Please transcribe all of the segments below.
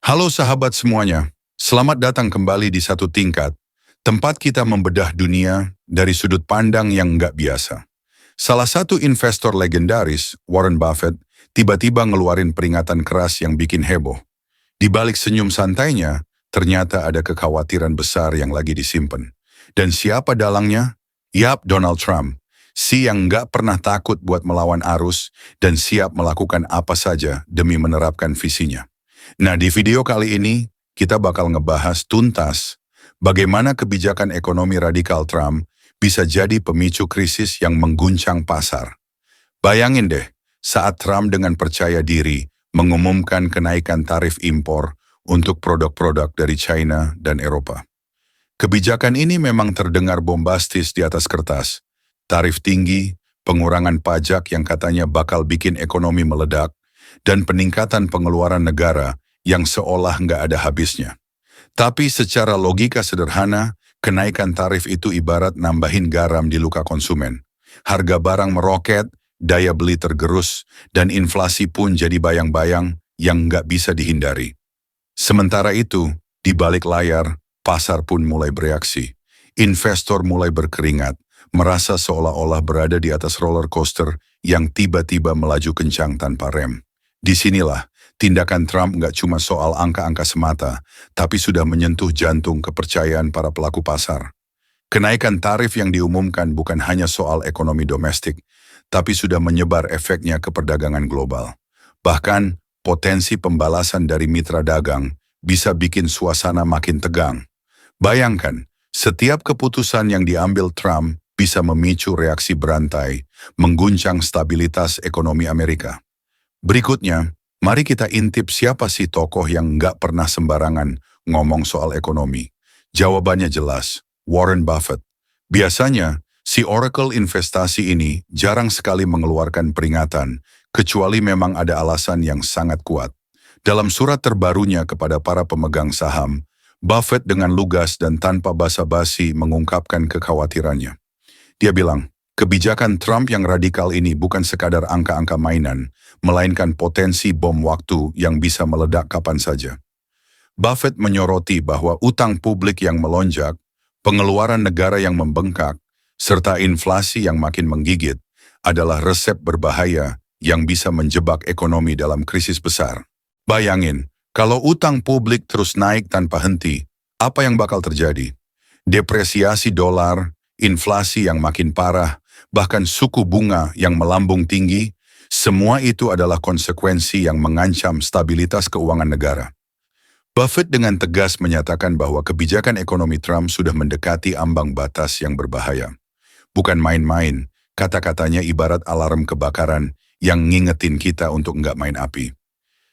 Halo sahabat semuanya, selamat datang kembali di Satu Tingkat, tempat kita membedah dunia dari sudut pandang yang nggak biasa. Salah satu investor legendaris, Warren Buffett, tiba-tiba ngeluarin peringatan keras yang bikin heboh. Di balik senyum santainya, ternyata ada kekhawatiran besar yang lagi disimpan. Dan siapa dalangnya? Yap, Donald Trump. Si yang nggak pernah takut buat melawan arus dan siap melakukan apa saja demi menerapkan visinya. Nah, di video kali ini, kita bakal ngebahas tuntas bagaimana kebijakan ekonomi radikal Trump bisa jadi pemicu krisis yang mengguncang pasar. Bayangin deh, saat Trump dengan percaya diri mengumumkan kenaikan tarif impor untuk produk-produk dari China dan Eropa. Kebijakan ini memang terdengar bombastis di atas kertas. Tarif tinggi, pengurangan pajak yang katanya bakal bikin ekonomi meledak, dan peningkatan pengeluaran negara yang seolah nggak ada habisnya. Tapi secara logika sederhana, kenaikan tarif itu ibarat nambahin garam di luka konsumen. Harga barang meroket, daya beli tergerus, dan inflasi pun jadi bayang-bayang yang nggak bisa dihindari. Sementara itu, di balik layar, pasar pun mulai bereaksi. Investor mulai berkeringat, merasa seolah-olah berada di atas roller coaster yang tiba-tiba melaju kencang tanpa rem. Disinilah, tindakan Trump nggak cuma soal angka-angka semata, tapi sudah menyentuh jantung kepercayaan para pelaku pasar. Kenaikan tarif yang diumumkan bukan hanya soal ekonomi domestik, tapi sudah menyebar efeknya ke perdagangan global. Bahkan, potensi pembalasan dari mitra dagang bisa bikin suasana makin tegang. Bayangkan, setiap keputusan yang diambil Trump bisa memicu reaksi berantai, mengguncang stabilitas ekonomi Amerika. Berikutnya, mari kita intip siapa sih tokoh yang nggak pernah sembarangan ngomong soal ekonomi. Jawabannya jelas, Warren Buffett. Biasanya, si Oracle investasi ini jarang sekali mengeluarkan peringatan, kecuali memang ada alasan yang sangat kuat. Dalam surat terbarunya kepada para pemegang saham, Buffett dengan lugas dan tanpa basa-basi mengungkapkan kekhawatirannya. Dia bilang, kebijakan Trump yang radikal ini bukan sekadar angka-angka mainan, melainkan potensi bom waktu yang bisa meledak kapan saja. Buffett menyoroti bahwa utang publik yang melonjak, pengeluaran negara yang membengkak, serta inflasi yang makin menggigit adalah resep berbahaya yang bisa menjebak ekonomi dalam krisis besar. Bayangin, kalau utang publik terus naik tanpa henti, apa yang bakal terjadi? Depresiasi dolar, inflasi yang makin parah, bahkan suku bunga yang melambung tinggi, semua itu adalah konsekuensi yang mengancam stabilitas keuangan negara. Buffett dengan tegas menyatakan bahwa kebijakan ekonomi Trump sudah mendekati ambang batas yang berbahaya. Bukan main-main, kata-katanya ibarat alarm kebakaran yang ngingetin kita untuk nggak main api.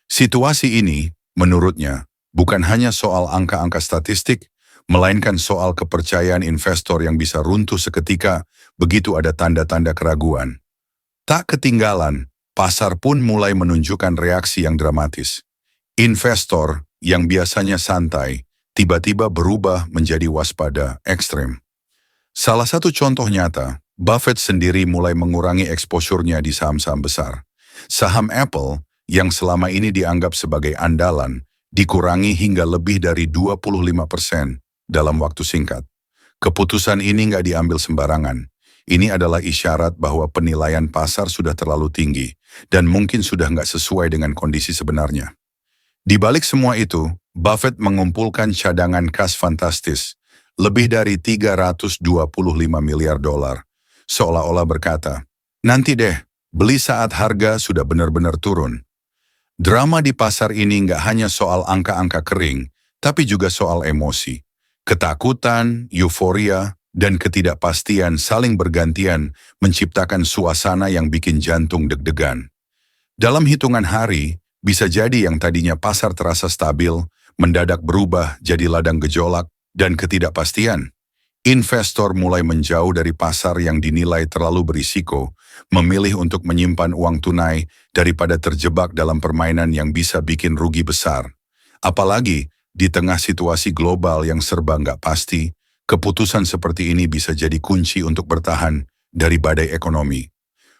Situasi ini, menurutnya, bukan hanya soal angka-angka statistik, melainkan soal kepercayaan investor yang bisa runtuh seketika begitu ada tanda-tanda keraguan. Tak ketinggalan, pasar pun mulai menunjukkan reaksi yang dramatis. Investor yang biasanya santai, tiba-tiba berubah menjadi waspada ekstrem. Salah satu contoh nyata, Buffett sendiri mulai mengurangi eksposurnya di saham-saham besar. Saham Apple, yang selama ini dianggap sebagai andalan, dikurangi hingga lebih dari 25% dalam waktu singkat. Keputusan ini nggak diambil sembarangan. Ini adalah isyarat bahwa penilaian pasar sudah terlalu tinggi dan mungkin sudah nggak sesuai dengan kondisi sebenarnya. Di balik semua itu, Buffett mengumpulkan cadangan kas fantastis, lebih dari 325 miliar dolar, seolah-olah berkata, nanti deh, beli saat harga sudah benar-benar turun. Drama di pasar ini nggak hanya soal angka-angka kering, tapi juga soal emosi. Ketakutan, euforia, dan ketidakpastian saling bergantian menciptakan suasana yang bikin jantung deg-degan. Dalam hitungan hari, bisa jadi yang tadinya pasar terasa stabil, mendadak berubah jadi ladang gejolak dan ketidakpastian. Investor mulai menjauh dari pasar yang dinilai terlalu berisiko, memilih untuk menyimpan uang tunai daripada terjebak dalam permainan yang bisa bikin rugi besar. Apalagi, di tengah situasi global yang serba nggak pasti, keputusan seperti ini bisa jadi kunci untuk bertahan dari badai ekonomi.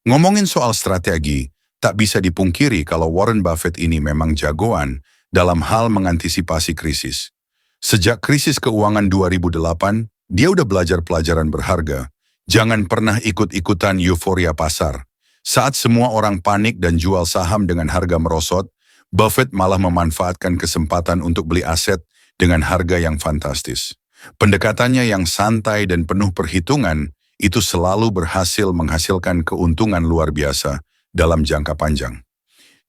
Ngomongin soal strategi, tak bisa dipungkiri kalau Warren Buffett ini memang jagoan dalam hal mengantisipasi krisis. Sejak krisis keuangan 2008, dia udah belajar pelajaran berharga. Jangan pernah ikut-ikutan euforia pasar. Saat semua orang panik dan jual saham dengan harga merosot, Buffett malah memanfaatkan kesempatan untuk beli aset dengan harga yang fantastis. Pendekatannya yang santai dan penuh perhitungan itu selalu berhasil menghasilkan keuntungan luar biasa dalam jangka panjang.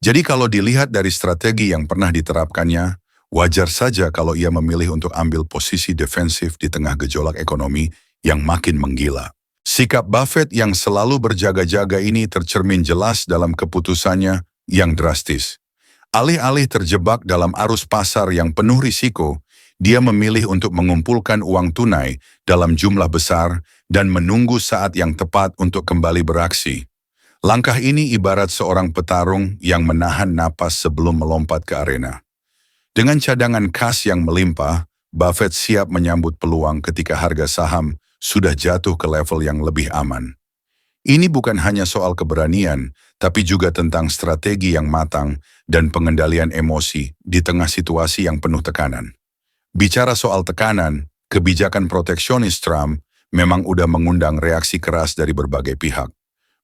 Jadi kalau dilihat dari strategi yang pernah diterapkannya, wajar saja kalau ia memilih untuk ambil posisi defensif di tengah gejolak ekonomi yang makin menggila. Sikap Buffett yang selalu berjaga-jaga ini tercermin jelas dalam keputusannya yang drastis. Alih-alih terjebak dalam arus pasar yang penuh risiko, dia memilih untuk mengumpulkan uang tunai dalam jumlah besar dan menunggu saat yang tepat untuk kembali beraksi. Langkah ini ibarat seorang petarung yang menahan napas sebelum melompat ke arena. Dengan cadangan kas yang melimpah, Buffett siap menyambut peluang ketika harga saham sudah jatuh ke level yang lebih aman. Ini bukan hanya soal keberanian, tapi juga tentang strategi yang matang dan pengendalian emosi di tengah situasi yang penuh tekanan. Bicara soal tekanan, kebijakan proteksionis Trump memang udah mengundang reaksi keras dari berbagai pihak.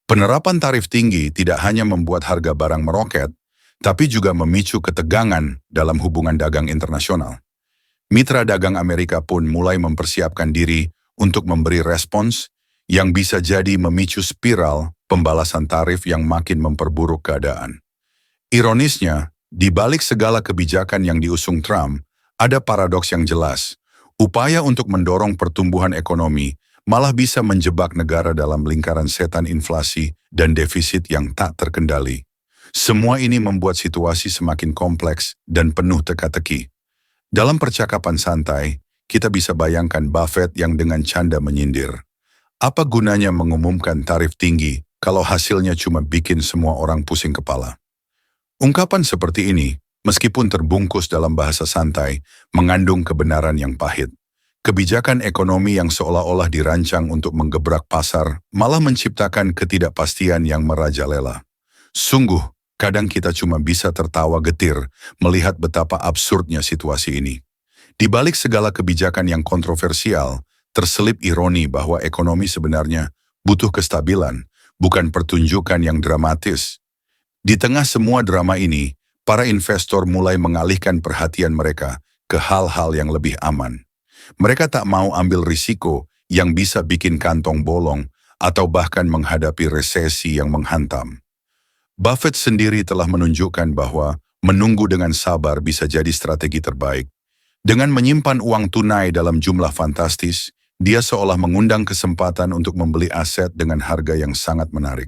Penerapan tarif tinggi tidak hanya membuat harga barang meroket, tapi juga memicu ketegangan dalam hubungan dagang internasional. Mitra dagang Amerika pun mulai mempersiapkan diri untuk memberi respons yang bisa jadi memicu spiral pembalasan tarif yang makin memperburuk keadaan. Ironisnya, di balik segala kebijakan yang diusung Trump, ada paradoks yang jelas. Upaya untuk mendorong pertumbuhan ekonomi malah bisa menjebak negara dalam lingkaran setan inflasi dan defisit yang tak terkendali. Semua ini membuat situasi semakin kompleks dan penuh teka-teki. Dalam percakapan santai, kita bisa bayangkan Buffett yang dengan canda menyindir. Apa gunanya mengumumkan tarif tinggi kalau hasilnya cuma bikin semua orang pusing kepala? Ungkapan seperti ini, meskipun terbungkus dalam bahasa santai, mengandung kebenaran yang pahit. Kebijakan ekonomi yang seolah-olah dirancang untuk menggebrak pasar malah menciptakan ketidakpastian yang merajalela. Sungguh, kadang kita cuma bisa tertawa getir melihat betapa absurdnya situasi ini. Di balik segala kebijakan yang kontroversial, terselip ironi bahwa ekonomi sebenarnya butuh kestabilan, bukan pertunjukan yang dramatis. Di tengah semua drama ini, para investor mulai mengalihkan perhatian mereka ke hal-hal yang lebih aman. Mereka tak mau ambil risiko yang bisa bikin kantong bolong atau bahkan menghadapi resesi yang menghantam. Buffett sendiri telah menunjukkan bahwa menunggu dengan sabar bisa jadi strategi terbaik. Dengan menyimpan uang tunai dalam jumlah fantastis, dia seolah mengundang kesempatan untuk membeli aset dengan harga yang sangat menarik.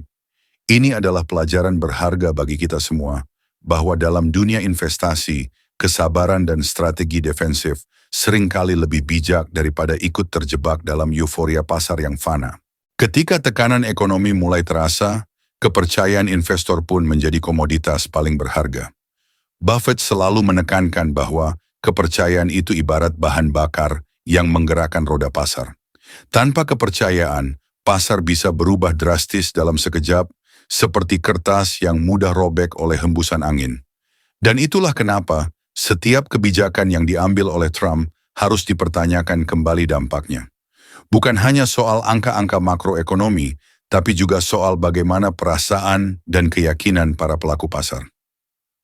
Ini adalah pelajaran berharga bagi kita semua, bahwa dalam dunia investasi, kesabaran dan strategi defensif seringkali lebih bijak daripada ikut terjebak dalam euforia pasar yang fana. Ketika tekanan ekonomi mulai terasa, kepercayaan investor pun menjadi komoditas paling berharga. Buffett selalu menekankan bahwa kepercayaan itu ibarat bahan bakar yang menggerakkan roda pasar. Tanpa kepercayaan, pasar bisa berubah drastis dalam sekejap, seperti kertas yang mudah robek oleh hembusan angin. Dan itulah kenapa setiap kebijakan yang diambil oleh Trump harus dipertanyakan kembali dampaknya. Bukan hanya soal angka-angka makroekonomi, tapi juga soal bagaimana perasaan dan keyakinan para pelaku pasar.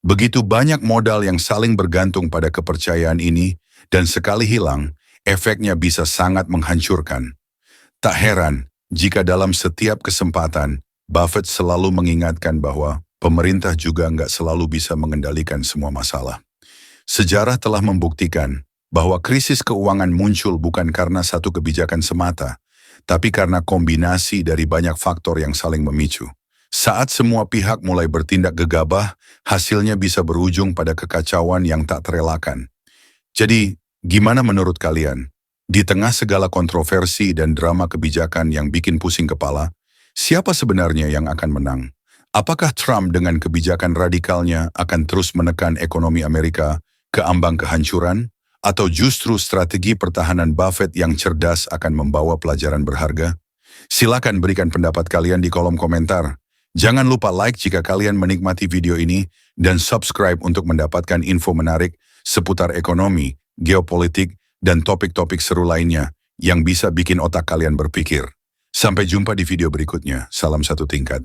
Begitu banyak modal yang saling bergantung pada kepercayaan ini, dan sekali hilang, efeknya bisa sangat menghancurkan. Tak heran jika dalam setiap kesempatan, Buffett selalu mengingatkan bahwa pemerintah juga nggak selalu bisa mengendalikan semua masalah. Sejarah telah membuktikan bahwa krisis keuangan muncul bukan karena satu kebijakan semata, tapi karena kombinasi dari banyak faktor yang saling memicu. Saat semua pihak mulai bertindak gegabah, hasilnya bisa berujung pada kekacauan yang tak terelakkan. Jadi, gimana menurut kalian? Di tengah segala kontroversi dan drama kebijakan yang bikin pusing kepala, siapa sebenarnya yang akan menang? Apakah Trump dengan kebijakan radikalnya akan terus menekan ekonomi Amerika ke ambang kehancuran? Atau justru strategi pertahanan Buffett yang cerdas akan membawa pelajaran berharga? Silakan berikan pendapat kalian di kolom komentar. Jangan lupa like jika kalian menikmati video ini dan subscribe untuk mendapatkan info menarik seputar ekonomi, geopolitik, dan topik-topik seru lainnya yang bisa bikin otak kalian berpikir. Sampai jumpa di video berikutnya. Salam satu tingkat.